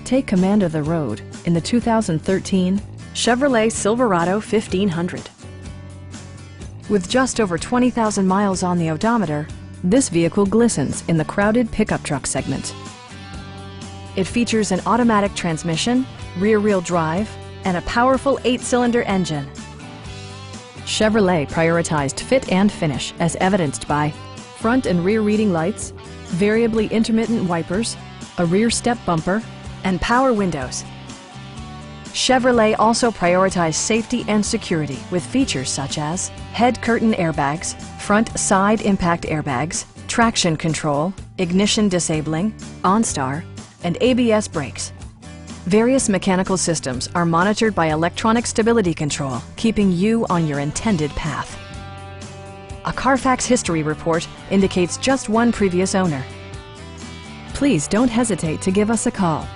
Take command of the road in the 2013 Chevrolet Silverado 1500. With just over 20,000 miles on the odometer, this vehicle glistens in the crowded pickup truck segment. It features an automatic transmission, rear-wheel drive, and a powerful 8-cylinder engine. Chevrolet prioritized fit and finish as evidenced by front and rear reading lights, variably intermittent wipers, a rear step bumper, and power windows. Chevrolet also prioritized safety and security with features such as head curtain airbags, front side impact airbags, traction control, ignition disabling, OnStar, and ABS brakes. Various mechanical systems are monitored by electronic stability control, keeping you on your intended path. A Carfax history report indicates just one previous owner. Please don't hesitate to give us a call.